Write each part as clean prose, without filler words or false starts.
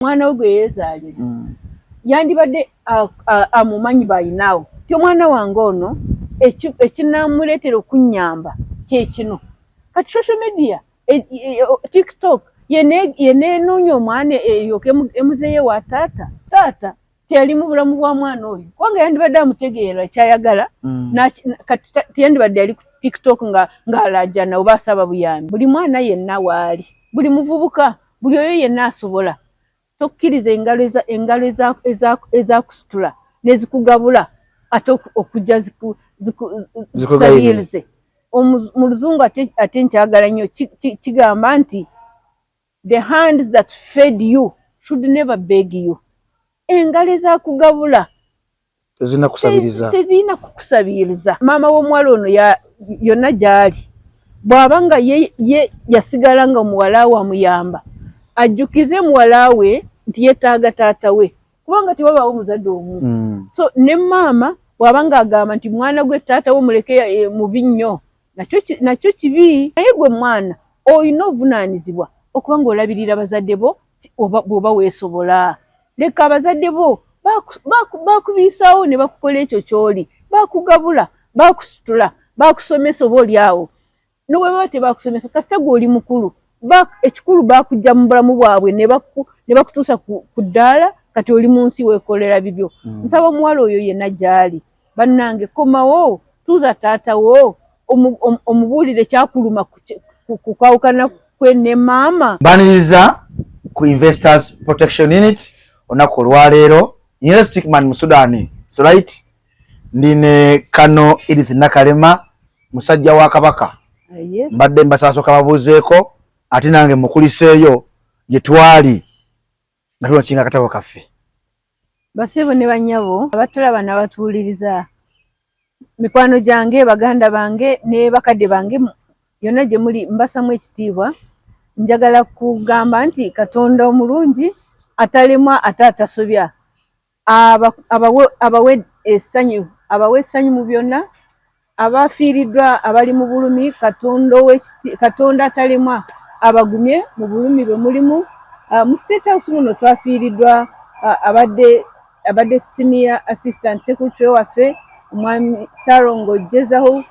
mwana ogwe yeezaalira yandibadde amumanyi balinawo ti omwana wange ono ekinamuleetera okunnyamba kyekino kati social media TikTok yeneenoonya omwana eryoke emuzeeyo wa taata teyali mu bulamu bwa mwana oyo kubanga yandibadde amutegeera kyayagala kati tiyandibadde yali ku TikTok ng'alajjana oba asaba buyambi. Buli mwana yenna waali buli muvubuka buli oyo yenna asobola tokkiriza engalo ezakusitula nezikugabula ate okujja zikusabirize. Mu luzungu ate nkyagala nnyo kigamba nti the hands that fed you should never beg you. Engalo ezakugabula tezina kukusabiriza. Maama w'omuwala ono yonna gy'ali bw'aba nga ye yasigala nga muwala we amuyamba ajjukize muwala we nti yeetaaga taata we kubanga tewabaawo muzadde omu. So ne maama bw'aba nga agamba nti mwana gwe taata we muleke mubi nnyo nakyo kibi. Naye gwe mwana olina obuvunaanyizibwa okuba ng'olabirira bazadde bo bw'oba weesobola. Leka abazadde bo bakubiisaawo ne bakukola ekyo ky'oli, bakugabula, bakusitula, bakusomesa oba oli awo. No bwe baba tebakusomesa kasita gw'oli mukulu ekikulu bakujja mu bulamu bwabwe ne bakutuusa ku ddaala kati oli mu nsi weekolera bibyo. Nsaba omuwala oyo yenna gy'ali bannange komawo tuuza taatawo omubuulire kyakuluma ku kwawukana kwe ne maama. Mbaniriza ku Investors Protection Unit olunaku olwaleero Nyina Stickman mu Sudan. So right ndine Kano Edith Nakalema musajja wa Kabaka. Yes. Mbadde mbasaasoka babuuzeeko ate nange mukuliseeyo gye twali nga tunakinga akatabo kaffe. Basebo ne bannyabo abatulaba n'abatuwuliriza mikwano gyange baganda bange ne bakadde bange yonna gye muli mbasamu ekitiibwa. Njagala kugamba nti Katonda omulungi atalemwa ate atasobya abawe essanyu mu byonna abafiiriddwa abali mu bulumi Katonda atalemwa abagumye mu bulumi bwe mulimu. Mu State House muno twafiiriddwa abadde Senior Assistant Secretary waffe omwami Sarongo Jezaho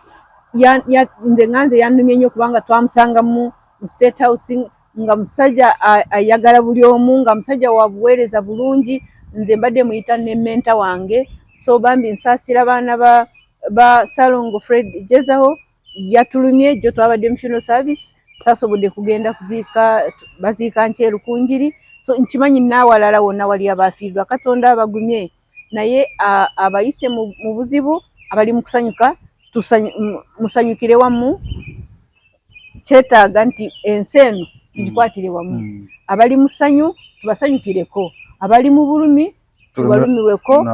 nze nganze yannumye nnyo kubanga twamusanga mu State House nga musajja ayagala buli omu nga musajja wa buweereza bulungi. Nze mbadde muyita ne menta wange so bambi nsaasira baana ba Sarongo Fred Jezaho yatulumye jjo twabadde mu funeral service saasobodde kugenda baziika Nceru kunjiri. So nkimanyi naawalala wonna wali abafiirdwa Katonda abagumye naye abayise mu buzibu abali mu kusanyuka musanyukire wamu. Kyetaaga nti ensi eno tugikwatire wamu. Abali mu ssanyu tubasanyukireko, abali mu bulumi tubalumirweko,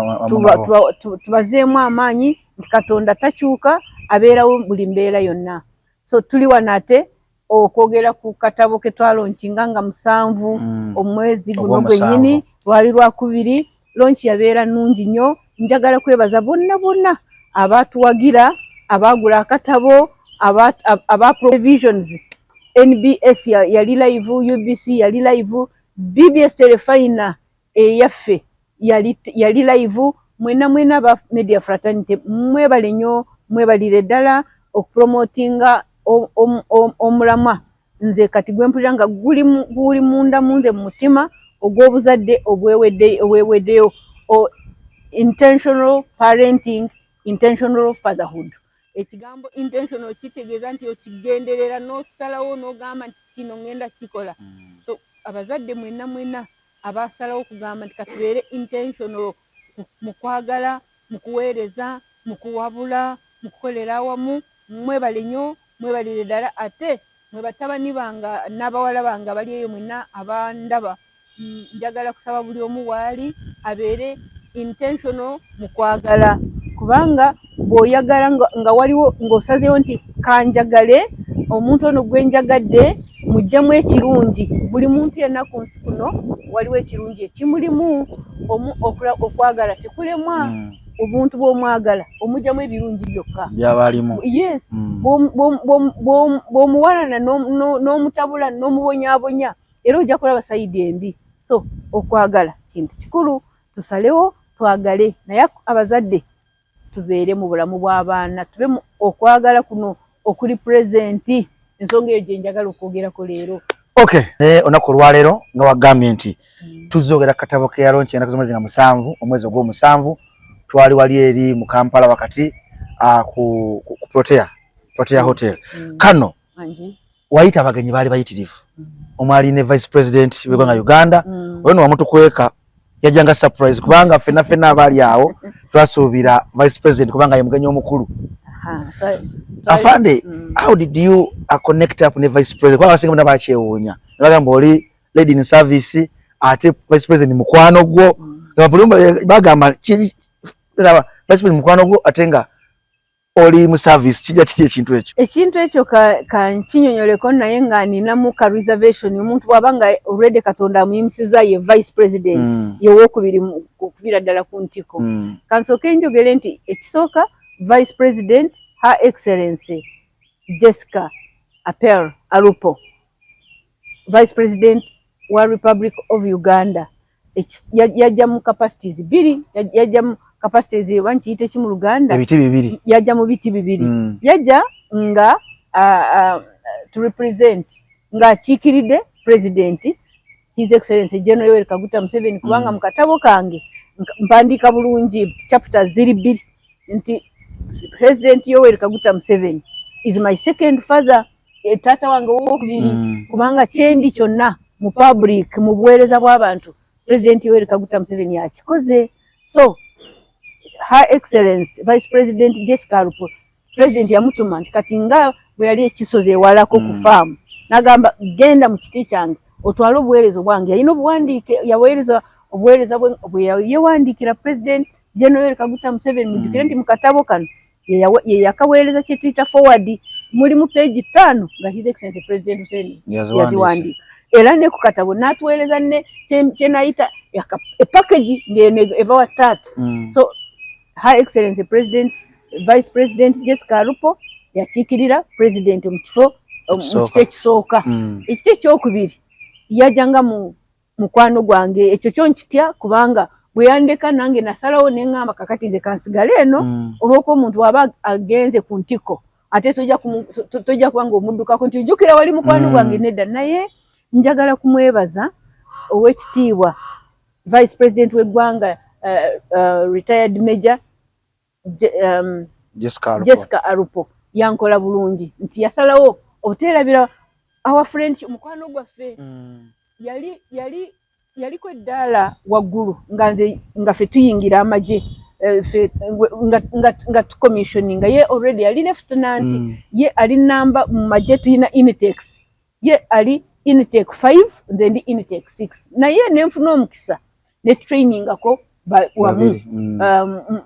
tubazeemu amaanyi nti Katonda takyuka abeerawo buli mbeera yonna. So tuli wano ate okwogera ku katabo ke twalonkinga nga 7 omwezi guno gwennyini lwali Lwakubiri. Lonki yabeera nnungi nnyo. Njagala kwebaza bonna abaatuwagira, abaagula akatabo, aba provisions. NBS yali live, UBC yali live, BBS Telefina yaffe yali live. Mwena ba media fraternity mwebale nnyo, mwebalire ddala okupromotinga omulamwa. Nze kati gwempulira nga guli munda munze mu mutima ogw'obuzadde obweweddeyo intentional parenting, intentional fatherhood. Ekigambo intentional kitegeeza nti okigenderera n'osalawo n'ogamba nti kino ngenda kikola. So abazadde mwena abasalawo kugamba nti katubeere intentional mu kwagala, mu kuweereza, mu kuwabula, mu kukolera awamu. Mwebale nnyo, mwebalire ddala ate mwe batabani banga n'abawala bange abali eyo mwena abandaba. Njagala kusaba buli omu waali abeere intentional mu kwagala kubanga bw'oyagala nga waliwo ng'osazeewo nti kanjagale omuntu ono gwe njagadde mujjamu ekirungi. Buli muntu yenna ku nsi kuno waliwo ekirungi ekimulimu. Okwagala tekulemwa. Obuntu bw'omwagala omujjamu ebirungi byokka byabalimu. Yes. Bw'omuwalana n'omutabula n'omubonyaabonya era ojja kulaba sayidi embi. So okwagala kintu kikulu, tusalewo twagale, naye abazadde tubeere mu bulamu bw'abaana, tube okwagala kuno okuli presenti. Ensonga eyo gye njagala okwogerako leero. Okay, olunaku olwaleero nga wagambye nti tuzoogera katabo ke yalonchi ennaku z'omwezi nga 7 omwezi ogw'omusanvu twali wali eri mu Kampala wakati ku Protea Hotel. Kano wayita abagenyi baali bayitirivu, omwali ne Vice President w'eggwanga Uganda, ono wamutukweka yajanga surprise kubanga fena abaali awo twasuubira Vice President kubanga ye mugenyi omukulu. Afande, how did you connect up ne Vice President? Kwa wasinga muna bakyewuunya bagamba oli lady in service ate Vice President mukwano gwo bagamba Vice President mukwano gwo ate nga oli mu service. Kijja kiti ekintu ekyo ka nkinyonyoleko naye nga ninamu ka reservation. Omuntu bwabanga already Katonda amuyimisiza ye Vice President yowokubiri kuvira ddala ku ntiko. Kansooke njogere nti ekisooka Vice President Her Excellency Jessica Apel Alupo, Vice President wa Republic of Uganda, yajja mu capacities bibiri, yajja mu capacities wankiyite ki mu Luganda, ebiti bibiri, yajja mu biti bibiri. Yajja nga to represent nga akiikiridde President His Excellency General Yoweri Kaguta Museveni, kubanga mu katabo kange mpandiika bulungi chapters ziri bbiri nti President Yoweri Kaguta Museveni is my second father, tata wange wokubiri, kubanga kyendi kyonna mu public mu buweereza bw'abantu President Yoweri Kaguta Museveni yakikoze. So Her Excellency Vice President Jessica Alupo, President yamutuma nti kati nga bwe yali ekisozi ewalako ku farm, nagamba genda mu kiti kyange otwale obuweereza bwange. Yalina obuwandiike, yaweereza obuweereza bwe yewandiikira President General Yoweri Kaguta Museveni. Mujjukire nti mu katabo kano ye yakaweereza kye tuyita forward, mulimu page 5 nga His Excellency President Museveni yaziwandiika. Era ne ku katabo n'atuweereza ne kye nayita package ng'eno eva wa taata. So Her Excellency President Vice President Jessica Alupo yakiikirira President mu kifo ekisooka. Ekiti ekyokubiri yajjanga mu mukwano gwange, ekyo kyo nkitya kubanga bwe yandeka nange nasalawo ne ngamba kakati nze kansigale eno olw'okuba omuntu waba agenze ku ntiko ate tojja kuba ng'omuddukako nti ojjukira wali mukwano gwange. Nedda, naye njagala kumwebaza ow'ekitiibwa Vice President w'eggwanga retired Major Jessica Alupo yankola bulungi nti yasalawo oteerabira our friend mukwano gwaffe yaliko eddaala waggulu nga ffe tuyingira amagye nga tucommissioninga. Ye already yali lieutenant, ye ali namba mu magye tuyina Intex, ye ali Intake 5 nze ndi Intake 6, naye nenfuna omukisa ne trainingako wamu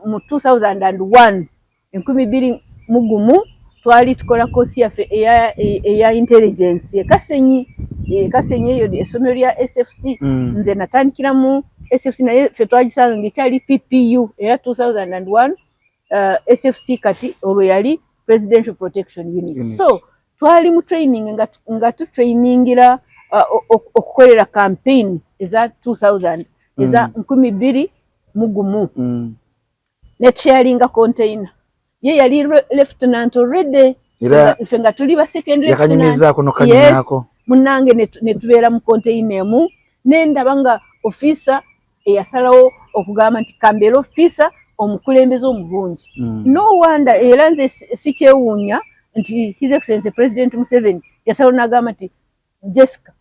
mu 2001 2021 twali tukola kosi yaffe eya intelligence Kasenyi eyo essomero lya SFC. Nze natandikira mu SFC naye ffe twagisanga ng'ekyali PPU eya 2001 SFC kati olwo yali Presidential Protection Unit. So twali mu training nga tutrainingira okukolera campaign eza 2000 eza 2021 ne sharinga container. Ye yali lieutenant already, ife nga tuli ba second lieutenant. Yakanyimiza kuno kanyako. Munange ne tubeera mu container mu nendaba nga officer eyasalawo okugamba nti kambeera officer omukulembeze omulungi. No wonder era nze sikyewuunya nti His Excellency President Museveni yasalawo n'agamba nti Jessica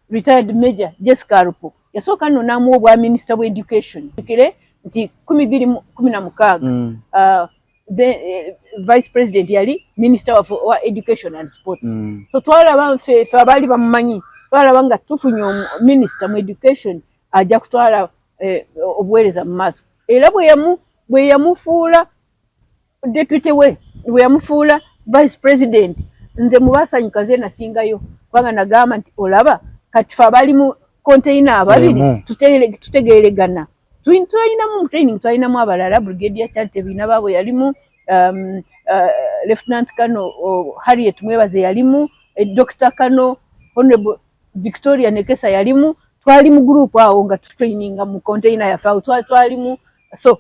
retired Major Jessica Alupo yasooka nno n'amuwa obwa Minister bwa Education kire nti 2016 the Vice President yali Minister wa Education and Sports. So twalaba ffe abaali bamumanyi twalaba nga tufunye Minister mu Education ajja kutwala obuweereza mu maaso. Era bwe yamufuula deputy we, bwe yamufuula Vice President, nze mubasanyuka nze nasingayo kubanga nagamba nti olaba kati ffe abali mu container ababiri tutegeeregana. Twalinamu training, twalinamu abalala Brigadier Charity Bina baabo yalimu, Lieutenant Colonel Harriet Mwebaze yalimu, Dr. Colonel Honorable Victoria Nekesa yalimu, twali mu group awo nga traininga mu container ya fao twali mu so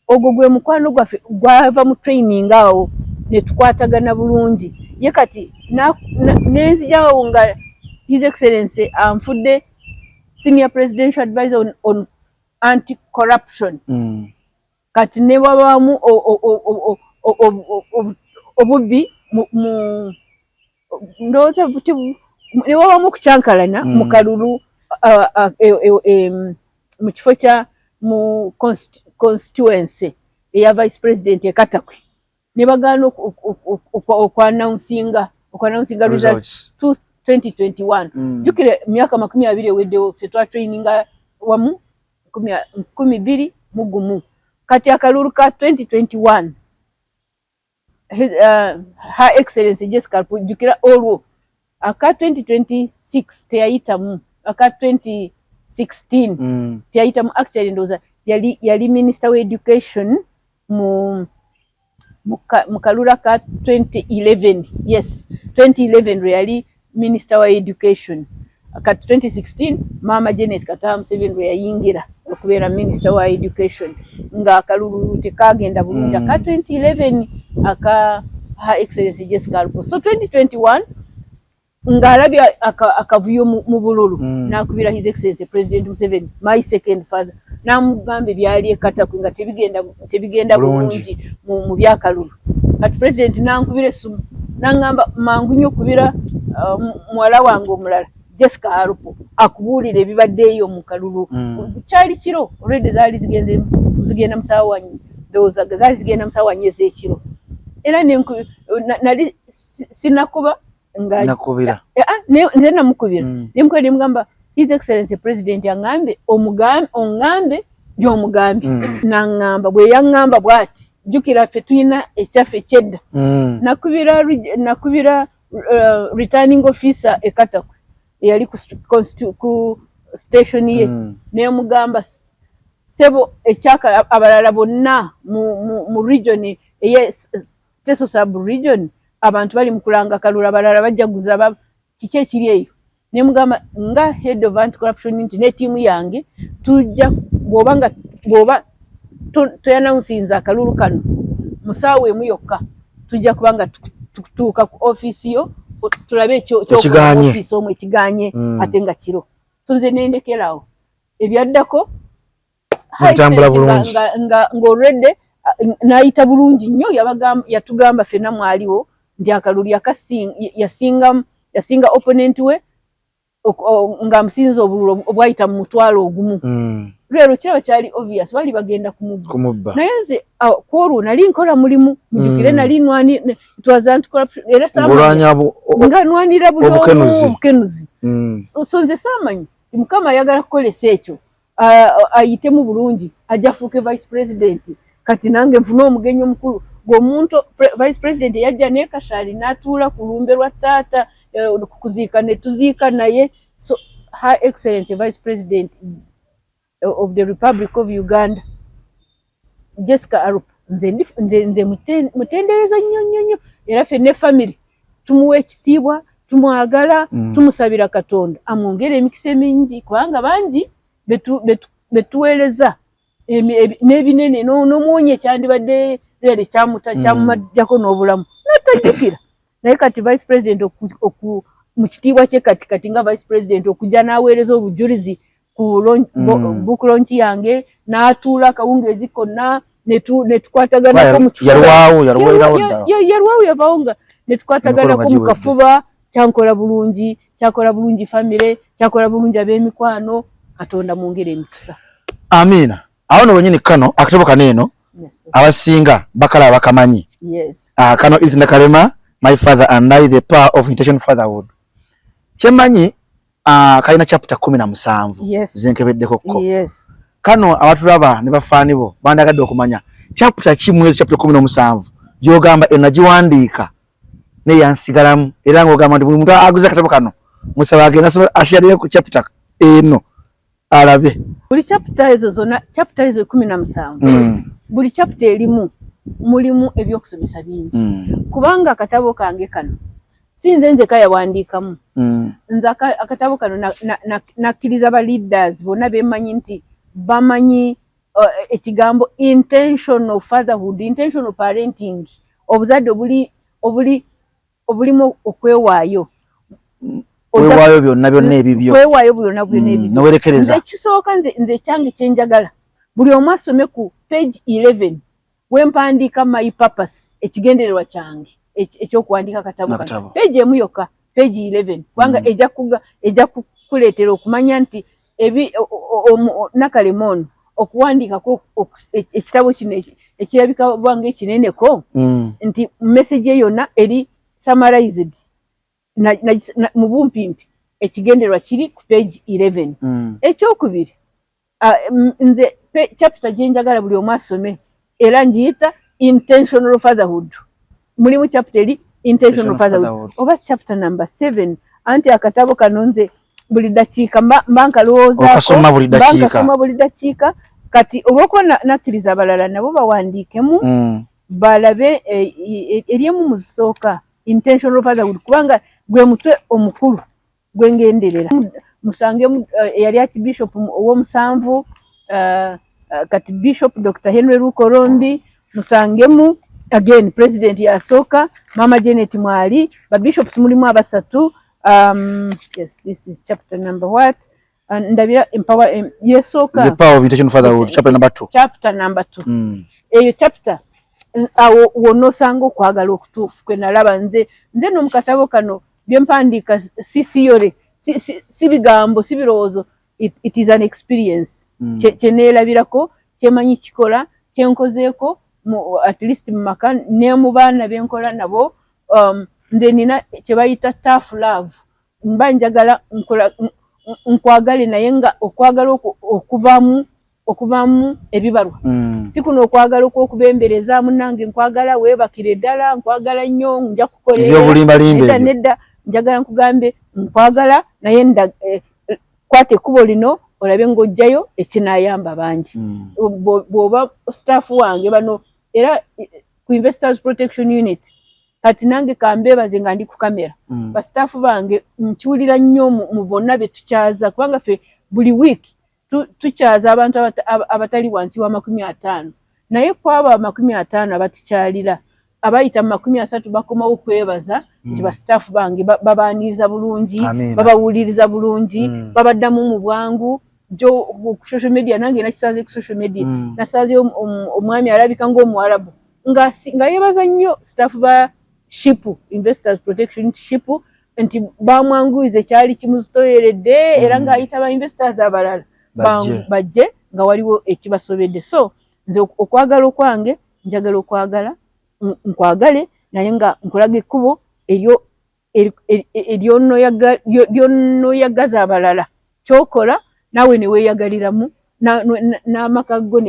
ogwo gwe mukwano gwaffe gwava mu training awo ne tukwatagana bulungi ye kati nenzijawo nga His Excellency amfudde Senior Presidential Advisor on Anti-Corruption. Kati ne wabamu obubi ndoza buti ne wabamu kuchankalana mu kalulu mu kifo kya mu constituency ya Vice President Katakwi ne bagano okwannouncinga results 2021 jukire myaka 20 weddewo fetwa traininga wamu 12 mugumu kati akalulu ka 2021 Her Excellency Jessica Arupo jukira olwo aka 2026 teyayitamu aka 2016 teyayitamu actually ndoza yali Minister of Education mu kalula ka 2011 yes 2011 really Minister wa Education kat 2016 Mama Janet Kataha Museveni yayingira okubeera Minister wa Education nga kalulu tekagenda bulungi ka 2011 aka Her Excellency Jessica Arupo so 2021 ngalabya akavuyo mu bululu nakubira His Excellency President Museveni my second father namugambe byali ekata nga tebigenda bulungi mu byakalulu at president nankubire sumu nangamba mangu nyo kubira mwala wange omulala Jessica Arupo akubulira ebibaddeyo mu kalulu cyali kiro already zali zigenda musawa ndoza zali zigenda musawa nyeze ekiro era nali sinakuba nga nakubira nze namukubira nimkwede mugamba His Excellency President yangambe ongambe byomugambi nangamba bwe yangamba bwati jukira fe tuyina echafe chedda nakubira returning officer Ekatakwe yali ku station ye ne mugamba sebo echaka abalala bonna mu region yes Teso sub region abantu bali mukulanga kalula abalala bajjaguza kike kiri eyo ne mugamba nga head of anti-corruption unit ne team yange tujja boba toyanawunsinza akalulu kano musawe emu yokka tujja kubanga tutuuka ku office yo tulabe ekyo office omwe ekiganye ate nga kiro so nze nendekerawo ebyaddako nga already naayita bulungi nnyo yatugamba ffenna mwaliwo nti akalulu yasinga opponent we nga amusinza obululu obwayita mu mutwalo ogumu lero kiraba kyali obvious bali bagenda kumubba naye nze kwolwo nali nkola mulimu mujukire nali nwani twaza anti-corruption era nga nwanira obukenuzi so nze samanyi mukama ayagala kukolesa ekyo ayitemu bulungi ajja fuuke Vice President kati nange nfuna omugenyi omukulu gwomuntu Vice President yajja nekashali natuula ku lumbe lwa taata kuziika ne tuziika naye so Her Excellency Vice President of the Republic of Uganda Jessica Arupo nze mutendereza nnyo era ffenna family tumuwa ekitiibwa tumwagala tumusabira Katonda amwongere emikisa emingi kubanga bangi betuweereza n'ebinene n'omwonye kyandibadde rere kyamumajjako n'obulamu natajjukira naye kati Vice President mu kitiibwa kye kati nga Vice President okujja n'aweereza obujulizi ku book launch yange n'atuula akawungeezi konna netukwataganako mu yalwawo yavaawo nga netukwataganako mu kafuba kyankola bulungi famire kyakola bulungi ab'emikwano Katonda mwongere emikisa amina awo no wenyini kano akatobo kaneno abasinga bakala bakamanyi kano Edith Nakalema my father and I the power of intentional fatherhood chemanyi kalina chapter 17 zenkebeddeko ko kano abatulaba ne bafaani bo bandagadde okumanya chapter kimwezi chapter 17 yogamba enajiwandiika ne yansigalamu era ngogamba ndi muntu aguza katabo kano musaba agenda ashiyaliye ku chapter eno alabe buli chapter ezo zona chapter ezo 17 buli chapter elimu mulimu ebyokusomesa bingi kubanga katabo kange kano sinze nze kayawandiikamu nze akatabo kano nakkiriza ba leaders bonna bemanyi nti bamanyi ekigambo intentional fatherhood, intentional parenting, obuzadde obulimu okwewaayo byonna ebibyo kwewaayo byonna ebibyo nowerekereza. Nze kisooka nze kyange kyenjagala buli omu asome ku page 11 wempandiika my purpose, ekigendererwa kyange ekyokuwandiika akatabo kano, page emu yokka, page 11, kubanga ejja kukuleetera okumanya nti Nakalema ono okuwandiikako ekitabo kino ekirabika bwange ekineneko nti message ye yonna eri summarized mu bumpimpi, ekigendererwa kiri ku page 11. Ekyokubiri, nze chapter gyenjagala buli omu asome era ngiyita intentional fatherhood. Mulimu chapter eri intentional fatherhood oba chapter number 7. Anti akatabo kano nze buli dakiika mbankalowoozaako, bankasoma buli dakiika. Kati olw'okuba nakkiriza abalala nabo bawandiikemu balabe eryemu mu zisooka intentional fatherhood, kubanga gwe mutwe omukulu gwengenderera. Musangemu eyali Archbishop ow'omusanvu, kati Bishop Dr. Henry Lukolombi, musangemu again President yasooka Mama Janet Mwali, ba bishops mulimu abasatu. Yes, this is chapter number what? Ndabira empower yesooka, the power of intentional fatherhood, chapter number 2. Chapter number 2. Eyo chapter awo wonosanga okwagala okutuufu kwe nalaba nze no mukatabo kano byempandiika si theory, si bigambo, si birowoozo, it is an experience. Kyeneerabirako, kyemanyi kikola, kyenkozeeko at least mu maka ne mu baana benkola nabo. Nze nina kye bayita tough love, mba njagala nkwagale naye nga okwagala okuvaamu ebibalwa. Si kuno okwagala okwokubembereza munnange nkwagala weebakire ddala, nkwagala nnyo, nja kukolera nedda, njagala nkugambe nkwagala naye kwata ekkubo lino olabe ng'ojjayo ekinaayamba bangi. Bw'oba staff wange bano era ku Investors Protection Unit, kati nange kambeebaze nga ndi ku kamera, basitaafu bange nkiwulira nnyo mu bonna be tukyaza, kubanga ffe buli wiiki tukyaza abantu abatali wansi wa 50, naye kwabo 50 abatukyalira abayita mu 30 bakomawo kwebaza nti basitaafu bange babaaniriza bulungi, babawuliriza bulungi, babaddamu mu bwangu. Jo ku social media nange nakisanze ku social media, nasanze omwami alabika ng'Omuwarabu nga yebaza nnyo staff ba shipu, Investors Protection shipu, nti bamwanguize kyali kimuzitoyeredde era ng'ayita ba investors abalala bajje nga waliwo ekibasobedde. So nze okwagala okwange njagala okwagala nkwagale naye nga nkulaga ekkubo eryonooyagaza abalala, kyokola naawe ne weeyagaliramu n'amaka go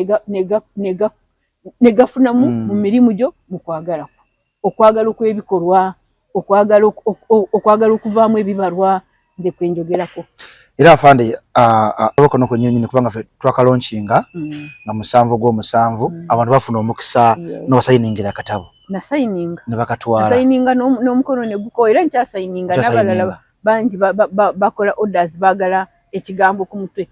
ne gafunamu mu mirimu gyo mu kwagala kwo. Okwagala okw'ebikolwa, okwagala okuvaamu ebibalwa, nze kwenjogerako. Era afande abakono ko nyenyini kubanga ffe twakalonkinga nga 7 gw'omusanvu abantu bafuna omukisa n'obasayiningira akatabo. Nasayininga ne bakatwala, nasayininga n'omukono ne guko, era nkyasayininga n'abalala bangi bakola orders baagala ekigambo ku mutwe.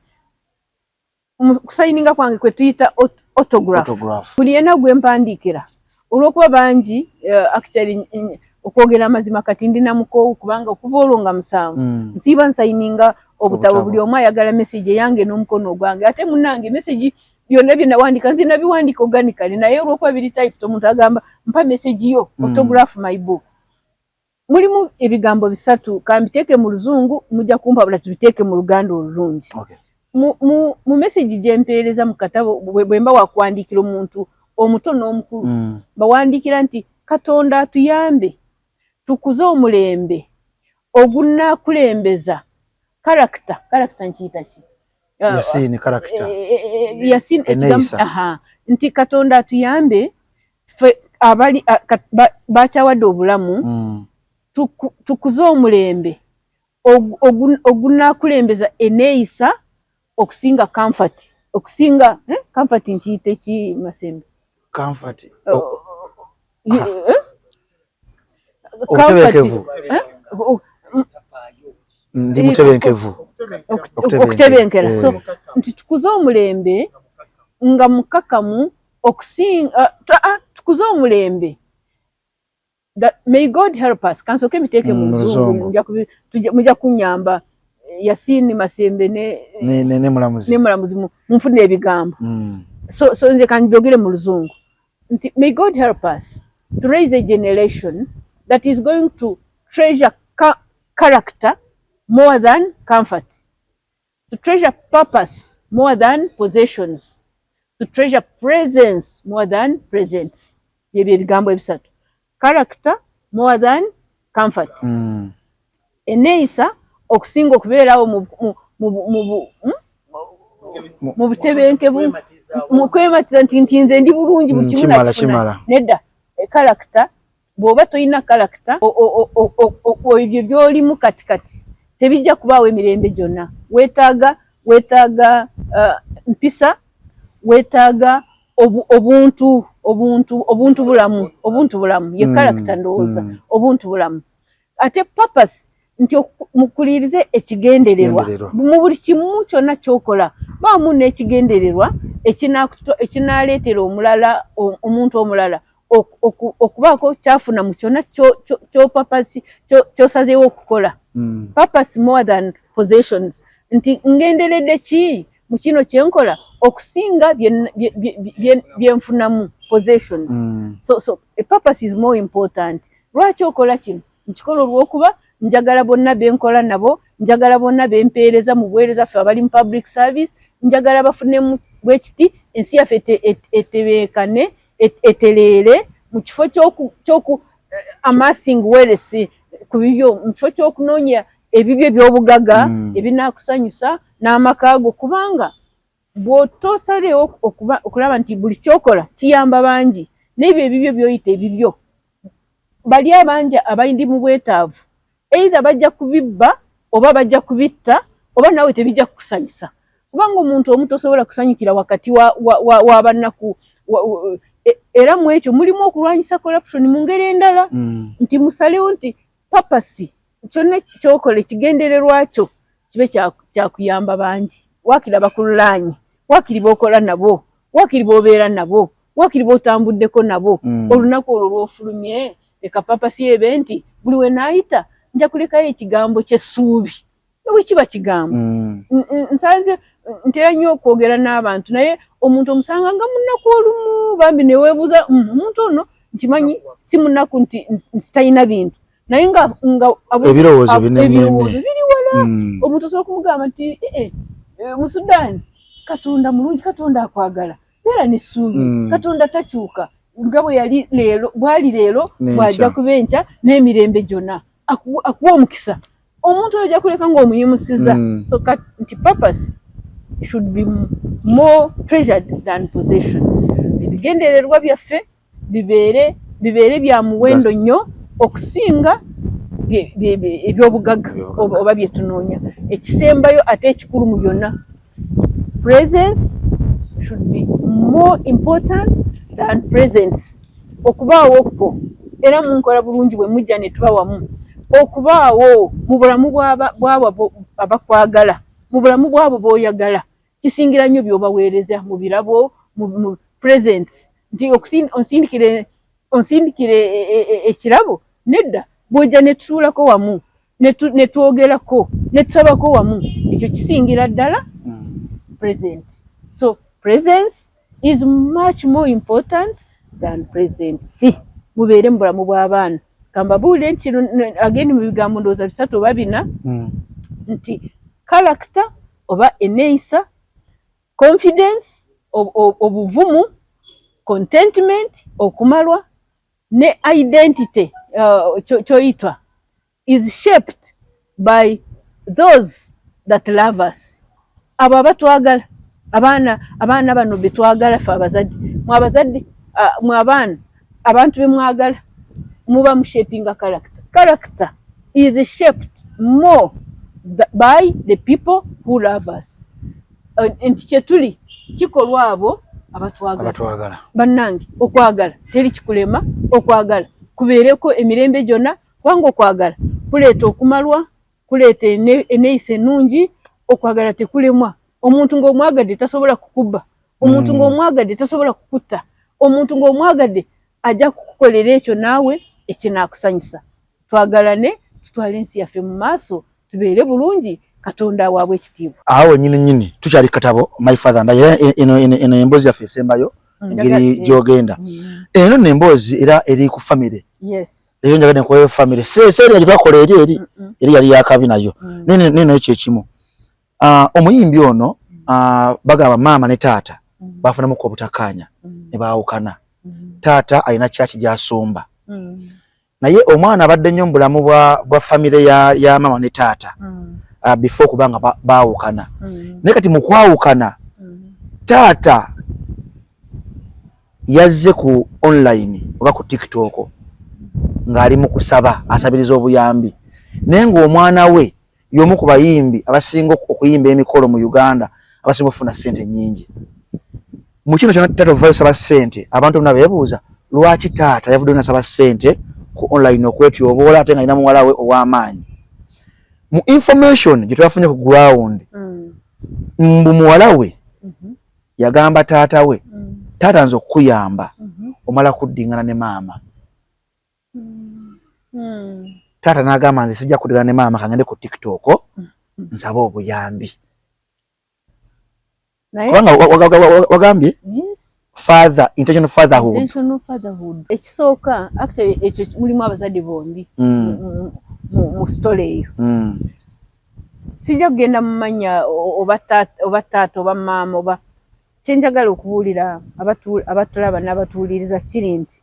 Kusayininga kwange kwe tuyita autograph. Buli yenna gwe mpandiikira olw'okuba bangi actually okwogera amazima kati ndina mukoowu kubanga okuva olwo nga 7 nsiiba nsayininga obutabo, buli omu ayagala message yange n'omukono ogwange. Ate munnange message byonna bye nawandiika nze nabiwandiika organically, naye olw'okuba biri typed omuntu agamba mpa message yo autograph my book. Mulimu ebigambo 3, kambiteeke mu Luzungu, mujja kumpabula tubiteeke mu Luganda olulungi. Mu message gye mpeereza mu katabo bwe mba wakuwandiikira omuntu omuto n'omukulu, bawandiikira nti Katonda atuyambe tukuze omulembe ogunaakulembeza character nkiyita ki? Yasini character. Yasini nti Katonda atuyambe ffe abali bakyawadde obulamu tukuze omulembe ogunaakulembeza eneeyisa okusinga comfort, okusinga comfort nkiyite ki Masembe? Comfort. Obutebeekevu. ndi mutebenkevu okutebenkera so nti tukuze omulembe nga mukakamu okusinga tukuze omulembe. May God help us. Kansoke biteke mu Luzungu mujja kunyamba Yasini Masembe ne mulamuzi munfune ebigambo. So nze kanjogere mu Luzungu nti may God help us to raise a generation that is going to treasure character more than comfort, to treasure purpose more than possessions, to treasure presence more than presence. Yebye bigambo ebisatu. Character more than comfort. Eneisa okusinga okubeerawo mu butebenkevu mu kwematiza nti nze ndi bulungi mu kibuga nedda. Character bw'oba toyina character ebyo by'olimu katikati tebijja kubaawo emirembe gyonna. Weetaaga mpisa, weetaaga obuntu bulamu ye character ndowooza obuntu bulamu. Ate purpose nti mukulirize ekigendererwa mu buli kimu kyonna kyokola baamu n'ekigendererwa ekinaleetera omulala omuntu omulala okubaako kyafuna mu kyonna kyopurpose kyosazeewo okukola. Purpose more than possessions nti ngenderedde ki mu kino kyenkola okusinga byenfunamu possessions. So a purpose is more important. Lwaki okola kino? Nkikola olw'okuba njagala bonna benkola nabo, njagala bonna bempeereza mu buweereza ffe abali mu public service, njagala bafunemu bwekiti ensi yaffe etebeekane etereere mu kifo ky'oku amassing wealth ku bibyo, mu kifo ky'okunoonya ebibyo eby'obugaga ebinaakusanyusa n'amaka go, kubanga bw'otosalewo okulaba nti buli kyokola kiyamba bangi n'ebyo ebibyo by'oyita ebibyo bali abangi abayindi mu bwetaavu either bajja kubibba oba bajja kubitta oba nawe tebijja kukusanyusa, kubanga omuntu omu tosobola kusanyukira wakati w'abannaku. Era mu ekyo mulimu okulwanyisa corruption mu ngeri endala nti musalewo nti purpose kyonna kyokola ekigendererwa kyo kibe kyakuyamba bangi. Waakiri bakululaanye, waakiri b'okola nabo, waakiri b'obeera nabo, waakiri b'otambuddeko nabo, olunaku olwo lw'ofulumye leka purpose ebe nti buli we naayita nja kulekayo ekigambo ky'essuubi. Bwe kiba kigambo nsanze ntera nnyo okwogera n'abantu naye omuntu omusanga nga munaku olumu bambi ne weebuuza omuntu ono nkimanyi si munaku nti talina bintu naye nga ebirowoozo biri wala. Omuntu osobola okumugamba nti mu Sudan Katonda mulungi, Katonda akwagala, beera n'essuubi, Katonda takyuka nga bw'ali leero bw'ajja kuba enkya n'emirembe gyonna akuwa omukisa. Omuntu oyo ajja kuleka ng'omuyimusiza. So nti purpose should be more treasured than possessions. Ebigendererwa byaffe bibeere bya muwendo nnyo okusinga eby'obugagga oba bye tunoonya. Ekisembayo ate ekikulu mu byonna, presence should be more important than presence. Okubaawo okwo era munkola bulungi bwe mujja ne tuba wamu, okubaawo mu bulamu bw'abo abakwagala, mu bulamu bw'abo b'oyagala kisingira nnyo by'obaweereza mu birabo, mu presence. Nti onsindikire ekirabo nedda bw'ojja ne tutuulako wamu ne twogerako ne tusabako wamu, ekyo kisingira ddala present. So presence is much more important than presence. Mubeere mu bulamu bw'abaana. Kambabuulire nti agenda mu bigambo ndowooza bisatu oba bina nti character oba eneeyisa, confidence obuvumu, contentment okumalwa, ne identity kyoyitwa is shaped by those that love us. Abo abatwagala, abaana bano betwagala ffe abazadde, mwe abazadde mwe abaana abantu be mwagala muba mu shaping character. Character is shaped more by the people who love us. Nti kyetuli kikolwa abo abatwagala. Bannange okwagala teri kikulema, okwagala kubeereko emirembe gyonna, kubanga okwagala kuleeta okumalwa, kuleeta eneeyisa ennungi, okwagala tekulemwa. Omuntu ng'omwagadde tasobola kukuba, omuntu ng'omwagadde tasobola kukutta, omuntu ng'omwagadde ajja kukukolera ekyo naawe ekinaakusanyusa. Twagalane, tutwale ensi yaffe mu maaso, tubeere bulungi, Katonda awaabwe ekitiibwa. Awo nyini tukyali katabo My Father and I, eno emboozi yaffe esembayo engeri gy'ogenda. Eno n'emboozi era eri ku family. Yes. Eyo njagadde nkoleyo family. Seeri gye twakola eri yali yakabi nayo. Neno ekyo ekimu. Omuyimbi ono bagamba maama ne taata bafunamu ko obutakkaanya ne baawukana. Taata alina kyaki gy'asomba. Naye omwana abadde nnyo mu bulamu bwa family ya maama ne taata before kubanga baawukana. Naye kati mu kwawukana taata yazze ku online oba ku TikTok ng'ali mu kusaba asabiriza obuyambi. Naye ng'omwana we y'omu ku bayimbi abasinga okuyimba emikolo mu Uganda abasinga okufuna ssente nnyingi. Mu kino kyonna taata ovaayo saba ssente, abantu bonna beebuuza lwaki taata yavuddeyo nasaba ssente ku online okwetyoboola ate ng'alina muwala we ow'amaanyi. Mu information gye twafunye ku ground mbu muwala we yagamba taata we taata nze okukuyamba omala kuddingana ne maama. Taata n'agamba nze sijja kuddingana ne maama kangende ku TikTok nsaba obuyambi. Kubanga wagambye father, intentional fatherhood. Ekisooka actually ekyo mulimu abazadde bombi mu story eyo. Sijja kugenda mu mannya oba taata oba maama oba kyenjagala okubuulira abatulaba n'abatuwuliriza kiri nti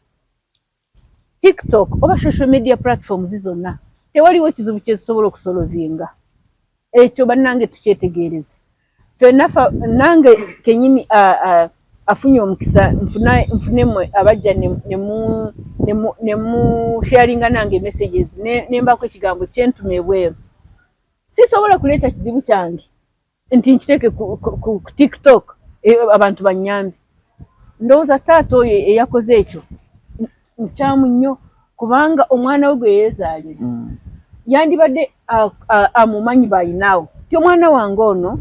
TikTok oba social media platforms zonna tewaliwo kizibu kyezisobola okusolovinga. Ekyo bannange tukyetegeereze. Ffenna nange kenyini afunye omukisa nfunemu abajja ne mu sharinga nange messages nembako ekigambo kyentuma ebweru. Sisobola kuleeta kizibu kyange nti nkiteeke ku TikTok abantu bannyambe. Ndowooza taata oyo eyakoze ekyo nkyamu nnyo kubanga omwana we gwe yeezaalira yandibadde amumanyi bayinaawo ti omwana wange ono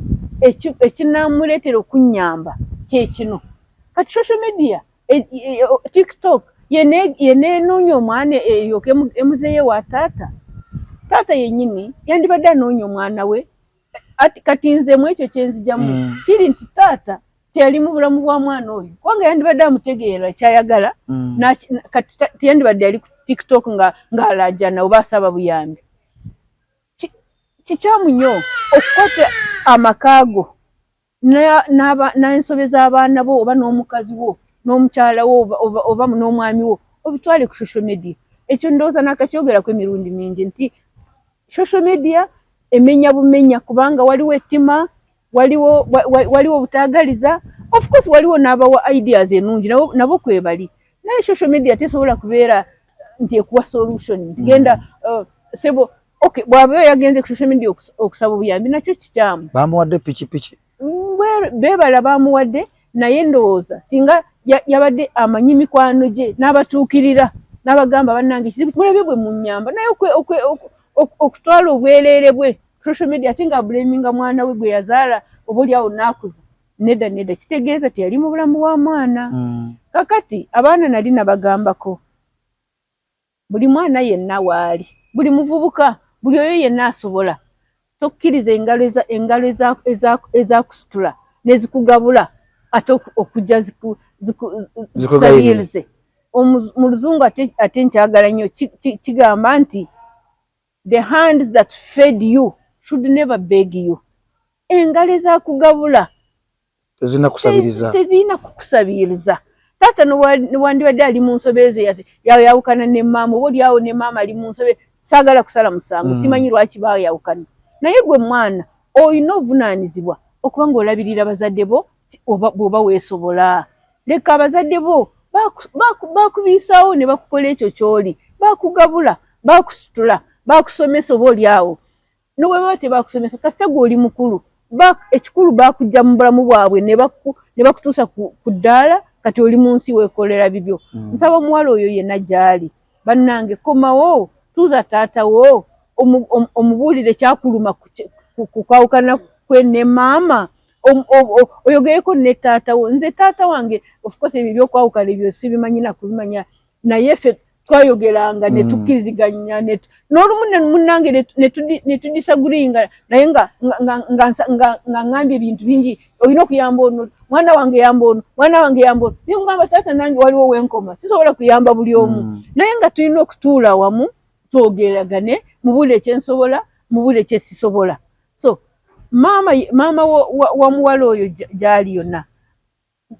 ekinaamuleetera okunnyamba kyekino. Kati social media TikTok yeneenoonya omwana eryoke emuzeeyo wa taata. Taata yennyini yandibadde anoonya omwana we kati nze mu ekyo kyenzigyamu kiri nti taata teyali mu bulamu bwa mwana oyo kubanga yandibadde amutegeera kyayagala kati teyandibadde yali ku TikTok ng'alaajana oba asaba buyambi. Kikyamu nnyo okukwata amakaago n'ensobe z'abaana bo oba n'omukazi wo n'omukyala wo oba n'omwami wo obitwale ku social media. Ekyo ndowooza naakakyogerako emirundi mingi nti social media emenya bumenya kubanga waliwo ettima, waliwo obutaagaliza, of course waliwo n'abawa ideas ennungi nabo kwebali. Naye social media tesobola kubeera nti ekuwa solution genda sebo okay bw'aba yagenze ku social media okusaba obuyambi nakyo kikyamu. Bamuwadde pikipiki beebala bamuwadde naye ndowooza singa yabadde amanyi mikwano gye n'abatuukirira n'abagamba bannange kizibu mulabe bwe munnyamba naye okutwala obwereere bwe social media ate nga blaminga mwana we gwe yazaala obaoli awo naakuza. Nedda kitegeeza teyali mu bulamu bwa mwana. Kakati abaana nali nabagambako buli mwana yenna waali, buli muvubuka, buli oyo yenna asobola. Tokkiriza engalo ezakusitula nezikugabula ate okujja zikusabirize. Mu luzungu ate nkyagala nnyo kigamba nti the hands that fed you should never beg you. Engalo ezakugabula tezirina kukusabiriza. Taata newandibadde ali mu nsobeeze yawukana ne maama oba oliawo ne maama ali mu nsobe saagala kusala musango simanyi lwaki baayawukana. Naye gwe mwana olina obuvunaanyizibwa okuba ng'olabirira bazadde bo bw'oba weesobola. Leka abazadde bo bakubiisaawo ne bakukola ekyo ky'oli, bakugabula, bakusitula, bakusomesa oba oliawo. Nobwe baba tebakusomesa kasita gwe oli mukulu ekikulu bakujja mu bulamu bwabwe ne bakutuusa ku ddaala kati oli mu nsi weekolera bibyo. Nsaba omuwala oyo yenna gy'ali bannange komawo tuza taata wo omubulire kyakuluma kukwawukana kwe ne maama oyogereko ne taata wo. Nze taata wange of course ebyo byokwawukana ebyo sibimanyina kubimanya naye ffe twayogeranga ne tukkiriziganya n'olumu munnange ne tudisagulinga naye nga ngambye ebintu bingi olina okuyamba ono mwana wange yamba ono mwana wange yamba ono naye mugamba taata nange waliwo wenkoma sisobola kuyamba buli omu naye nga tulina okutuula wamu twogeragane mubule ekyensobola mubule ekyesisobola. So maama wa muwala oyo gyali yonna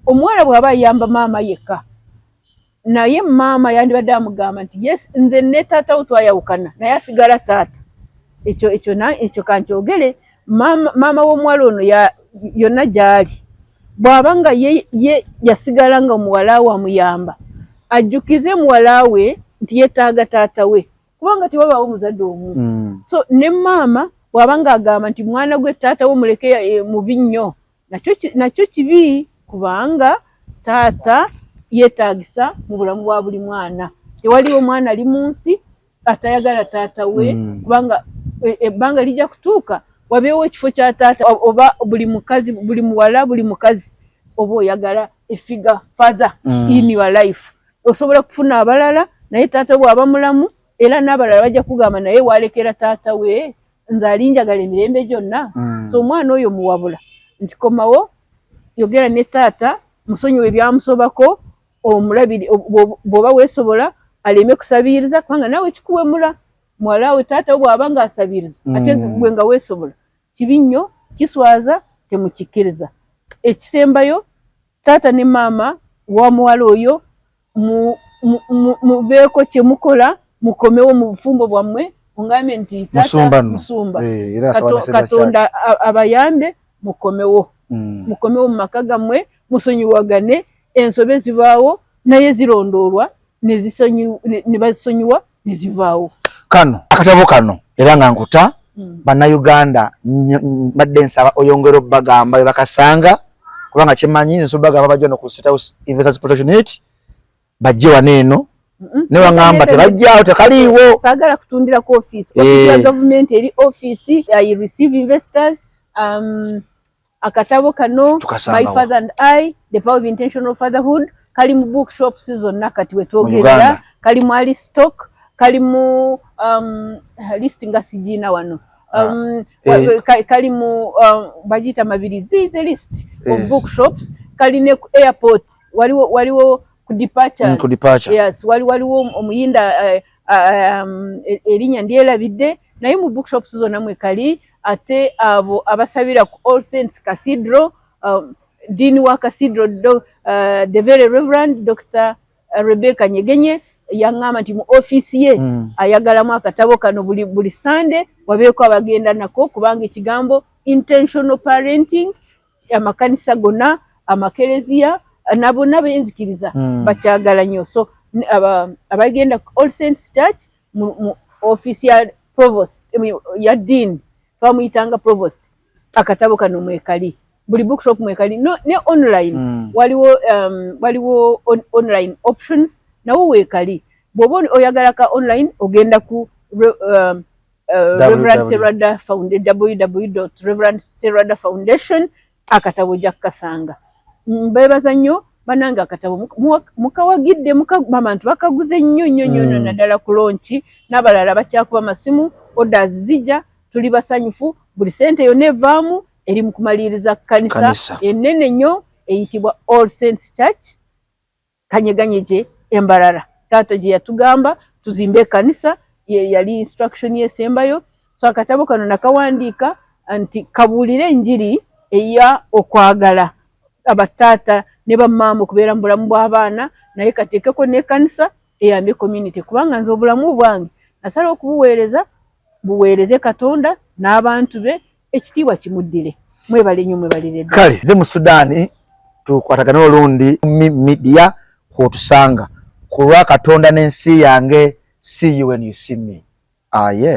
omuwala bw'aba ayamba maama yekka naye maama yandibadde amugamba nti yes nze ne taata wo twayawukana naye asigala taata. Ekyo kankyogere maama w'omuwala ono yonna gyali bw'aba nga ye yasigala nga omuwala we amuyamba ajjukize muwala we nti yeetaaga taata we kubanga tewabaawo muzadde omu. So ne maama bw'aba nga agamba nti mwana gwe taata we muleke mubi nnyo nakyo kibi kubanga taata yeetaagisa mu bulamu bwa buli mwana. Tewaliwo mwana ali mu nsi atayagala taata we kubanga ebbanga lijja kutuuka wabeewo ekifo kya taata oba buli mukazi buli muwala buli mukazi oba oyagala a figure father in your life. Osobola kufuna abalala naye taata bw'aba mulamu era n'abalala bajja kugamba naye walekera taata we nze alinjagala emirembe gyonna. So omwana oyo muwabula nti komawo yogera ne taata musonyiwe ebyamusobako omulabire bw'oba weesobola aleme kusabiriza kubanga naawe kikuwemula muwala we taata we bw'aba nga asabiriza ate gwe nga weesobola kibi nnyo kiswaza temukikkiriza. Ekisembayo taata ne maama wa muwala oyo mubeeko kye mukola mukomewo mu bufumbo bwammwe ongambe nti taata musumba Katonda abayambe mukomewo mu maka gammwe musonyiwagane ensobe zibaawo naye zirondoolwa ne basonyiwa ne zivaawo. Kano akatabo kano era nga nkuta bannayuganda badde nsaba oyongera obbagamba bakasanga kubanga kimanyi nso bagamba bajja no ku State House Investors Protection Unit bajje waneeno ne wangamba tebajjaawo tekaliiwo saagala kutundira ku office ya government eri office I receive investors. Akatabo kano My Father and I The Power of Intentional Fatherhood kali mu bookshops zonna kati wetwogerera kali mu Alistock kali mu list nga sijina wano kali mu bajita mabirizi. There is a list of bookshops kali ne airport waliwo ku departures. Yes waliwo omuyinda erinnya ndyerabidde naye mu bookshops zonna mwe kali. Ate abo abasabira ku All Saints Cathedral Dean wa Cathedral the very Reverend Dr. Rebecca Nyegenye yaŋŋamba nti mu office ye ayagalamu akatabo kano buli Sunday wabeeko abagenda nako kubanga ekigambo intentional parenting amakanisa gonna amakereziya nabonna benzikiriza bakyagala nnyo. So abagenda ku All Saints Church mu office ya provost ya Dean twamuyitanga provost akatabo kano mwekali buli bookshop mwekali ne online waliwo online options nawo weekali bw'oba oyagala ka online ogenda ku Reverend Serada Foundation www.reverendserada foundation akatabo jakasanga. Mbebaza nnyo bananga akatabo mukawagidde abantu bakaguze nnyo naddala ku launch n'abalala bakyakuba masimu orders zijja tuli basanyufu buli sente yonna evaamu eri mu kumaliriza kanisa ennene nnyo eyitibwa All Saints Church Kanyeganyeje Embarara. Taata gye yatugamba tuzimbe kanisa yali instruction yesembayo. So akatabo kano nakawandiika nti kabuulire enjiri eya okwagala abataata ne bamaama okubeera mu bulamu bw'abaana naye kateekeko ne kanisa eyambe community kubanga nze obulamu bwange nasala okubuweereza buweereze Katonda n'abantu be ekitiibwa kimuddire. Mwebale nnyo mwebalire ddala. Kale ze mu Sudaani tukwatagana olundi media kwotusanga ku lwa Katonda n'ensi yange. See you when you see me. Yeah.